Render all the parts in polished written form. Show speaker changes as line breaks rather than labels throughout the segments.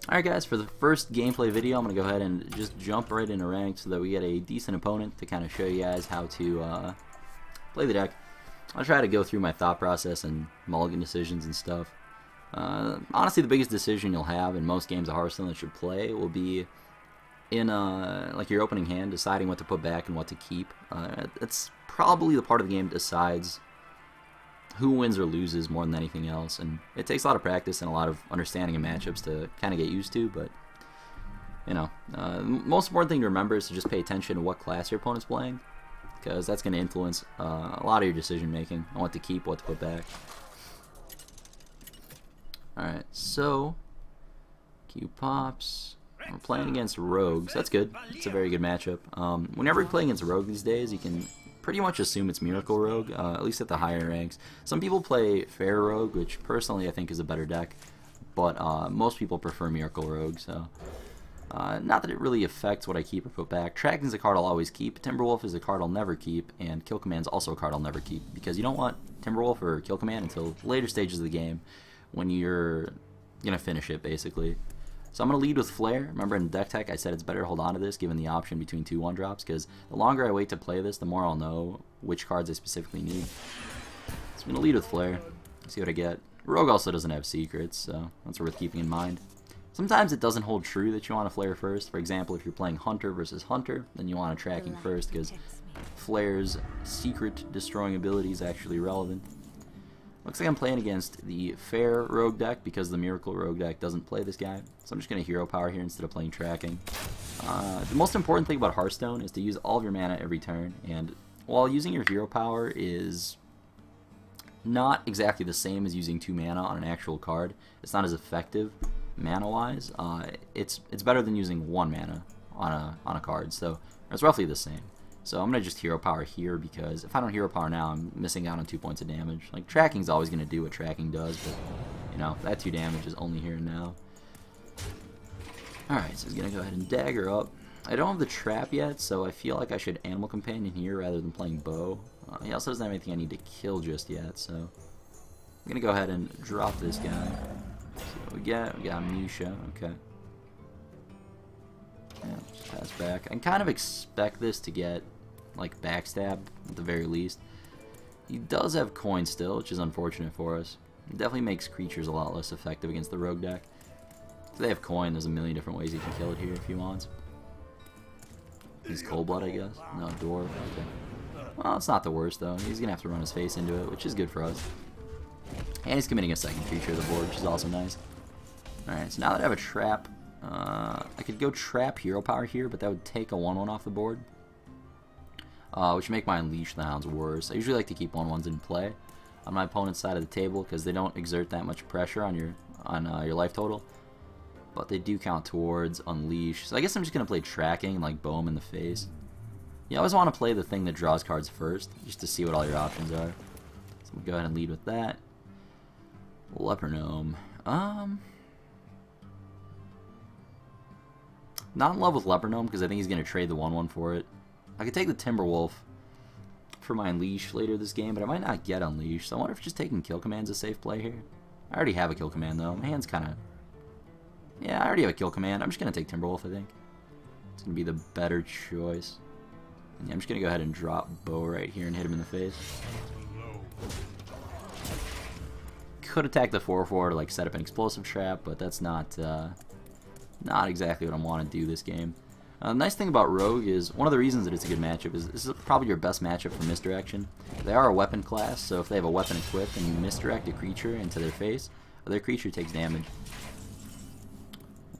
Alright guys, for the first gameplay video, I'm going to go ahead and just jump right into ranked so that we get a decent opponent to kind of show you guys how to play the deck. I'll try to go through my thought process and mulligan decisions and stuff. Honestly, the biggest decision you'll have in most games of Hearthstone that you play will be in like your opening hand, deciding what to put back and what to keep. It's probably the part of the game that decides who wins or loses more than anything else, and it takes a lot of practice and a lot of understanding of matchups to kind of get used to, but you know, the most important thing to remember is to just pay attention to what class your opponent's playing, because that's going to influence a lot of your decision making on what to keep, what to put back. Alright, so Q pops. We're playing against rogues. That's good. It's a very good matchup. Whenever you play against rogue these days, you can pretty much assume it's Miracle Rogue, at least at the higher ranks. Some people play Fair Rogue, which personally I think is a better deck, but most people prefer Miracle Rogue, so not that it really affects what I keep or put back. Tracking's a card I'll always keep, Timberwolf is a card I'll never keep, and Kill Command's also a card I'll never keep, because you don't want Timberwolf or Kill Command until later stages of the game when you're going to finish it, basically. So I'm going to lead with Flare. Remember in deck tech I said it's better to hold on to this given the option between 2 1-drops, because the longer I wait to play this, the more I'll know which cards I specifically need. So I'm going to lead with Flare, see what I get. Rogue also doesn't have secrets, so that's worth keeping in mind. Sometimes it doesn't hold true that you want to Flare first. For example, if you're playing Hunter versus Hunter, then you want a Tracking first, because Flare's secret destroying ability is actually relevant. Looks like I'm playing against the Fair Rogue deck because the Miracle Rogue deck doesn't play this guy. So I'm just going to Hero Power here instead of playing Tracking. The most important thing about Hearthstone is to use all of your mana every turn. And while using your Hero Power is not exactly the same as using 2 mana on an actual card, it's not as effective mana-wise. It's better than using 1 mana on a card. So it's roughly the same. So I'm going to just Hero Power here, because if I don't Hero Power now, I'm missing out on 2 points of damage. Like, Tracking's always going to do what Tracking does, but, you know, that 2 damage is only here and now. Alright, so he's going to go ahead and Dagger up. I don't have the Trap yet, so I feel like I should Animal Companion here rather than playing Bow. He also doesn't have anything I need to kill just yet, so I'm going to go ahead and drop this guy. So what we got Musha, okay. Yeah, just pass back. I can kind of expect this to get like backstab at the very least. He does have coin still, which is unfortunate for us. It definitely makes creatures a lot less effective against the rogue deck. If they have coin, there's a million different ways you can kill it here if he wants. He's Cold Blood, I guess. No, Dwarf. Okay. Well, it's not the worst though. He's gonna have to run his face into it, which is good for us. And he's committing a second creature to the board, which is also nice. Alright, so now that I have a trap, I could go Trap Hero Power here, but that would take a 1/1 off the board, which would make my Unleash the Hounds worse. I usually like to keep 1/1s in play on my opponent's side of the table because they don't exert that much pressure on your life total, but they do count towards Unleash. So I guess I'm just gonna play Tracking and like bow him in the face. You always want to play the thing that draws cards first, just to see what all your options are. So I'm gonna go ahead and lead with that. Leper Gnome. Not in love with Leper Gnome because I think he's going to trade the 1/1 for it. I could take the Timberwolf for my Unleash later this game, but I might not get Unleash, so I wonder if just taking Kill Command's a safe play here. I already have a Kill Command though. My hand's kind of... Yeah, I already have a Kill Command. I'm just going to take Timberwolf, I think. It's going to be the better choice. And yeah, I'm just going to go ahead and drop Bow right here and hit him in the face. Could attack the 4/4 to like set up an explosive trap, but that's not exactly what I want to do this game. The nice thing about Rogue is, one of the reasons that it's a good matchup is this is probably your best matchup for misdirection. They are a weapon class, so if they have a weapon equipped and you misdirect a creature into their face, their creature takes damage.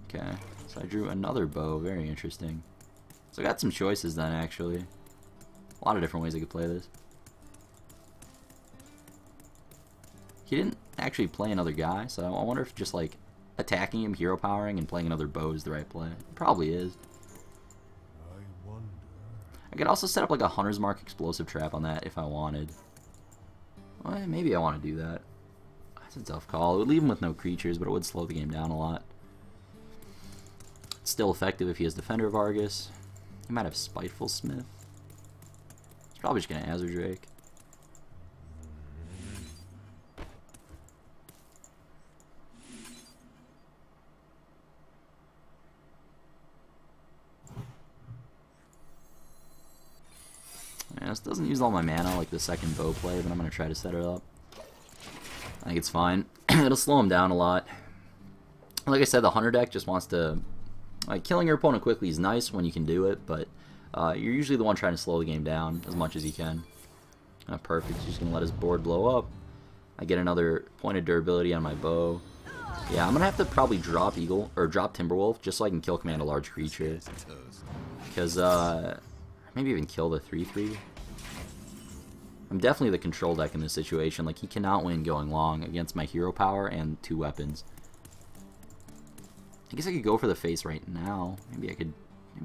Okay, so I drew another Bow, very interesting. So I got some choices then, actually. A lot of different ways I could play this. He didn't actually play another guy, so I wonder if just like attacking him, Hero Powering, and playing another Bow is the right play. It probably is. I could also set up like a Hunter's Mark explosive trap on that if I wanted. Well, maybe I want to do that. That's a tough call. It would leave him with no creatures, but it would slow the game down a lot. It's still effective if he has Defender of Argus. He might have Spiteful Smith. He's probably just going to Azure Drake. doesn't use all my mana like the second bow play, but I'm going to try to set it up. I think it's fine. It'll slow him down a lot. Like I said, the Hunter deck just wants to... Like, killing your opponent quickly is nice when you can do it, but you're usually the one trying to slow the game down as much as you can. Perfect. He's just going to let his board blow up. I get another point of durability on my bow. Yeah, I'm going to have to probably drop Eagle, or drop Timberwolf, just so I can kill command a large creature. Because, maybe even kill the 3/3. I'm definitely the control deck in this situation. Like, he cannot win going long against my hero power and 2 weapons. I guess I could go for the face right now. Maybe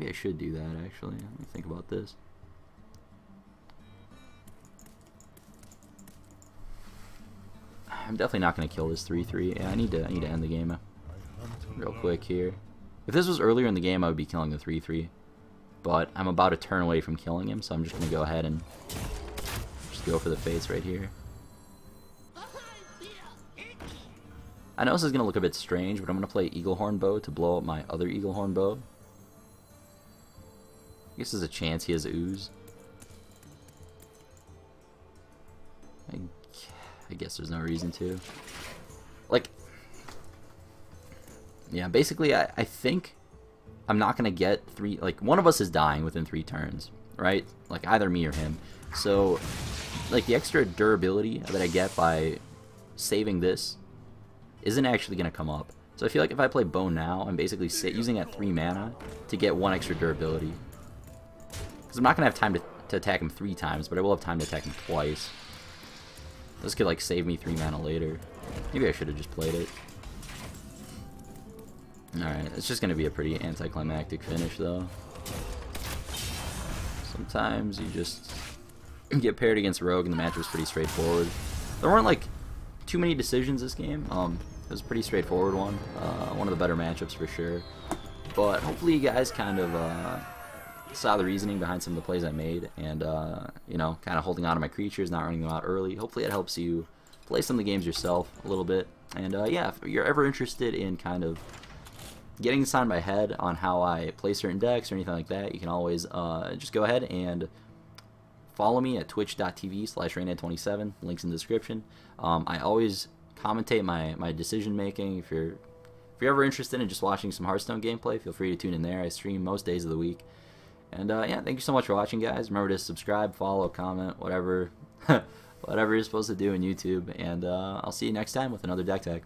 I should do that, actually. Let me think about this. I'm definitely not going to kill this 3/3. Yeah, I need to end the game real quick here. If this was earlier in the game, I would be killing the 3/3. But I'm about a turn away from killing him, so I'm just going to go ahead and just go for the face right here. I know this is going to look a bit strange, but I'm going to play Eaglehorn Bow to blow up my other Eaglehorn Bow. I guess there's a chance he has Ooze. I guess there's no reason to. Like, yeah, basically I think I'm not going to get 3, like, one of us is dying within 3 turns, right? Like, either me or him. So, like, the extra durability that I get by saving this isn't actually going to come up. So I feel like if I play Bow now, I'm basically using that 3 mana to get 1 extra durability. Because I'm not going to have time to attack him 3 times, but I will have time to attack him twice. This could, like, save me 3 mana later. Maybe I should have just played it. Alright, it's just going to be a pretty anticlimactic finish, though. Sometimes you just get paired against Rogue, and the match was pretty straightforward. There weren't, like, too many decisions this game. It was a pretty straightforward one. One of the better matchups for sure. But hopefully you guys kind of saw the reasoning behind some of the plays I made, and you know, kind of holding on to my creatures, not running them out early. Hopefully it helps you play some of the games yourself a little bit. And yeah, if you're ever interested in kind of getting this on my head on how I play certain decks or anything like that, you can always just go ahead and follow me at twitch.tv/reynad27. Links in the description. I always commentate my decision making. If you're ever interested in just watching some Hearthstone gameplay, feel free to tune in there. I stream most days of the week. And yeah, thank you so much for watching, guys. Remember to subscribe, follow, comment, whatever whatever you're supposed to do in YouTube. And I'll see you next time with another deck tech.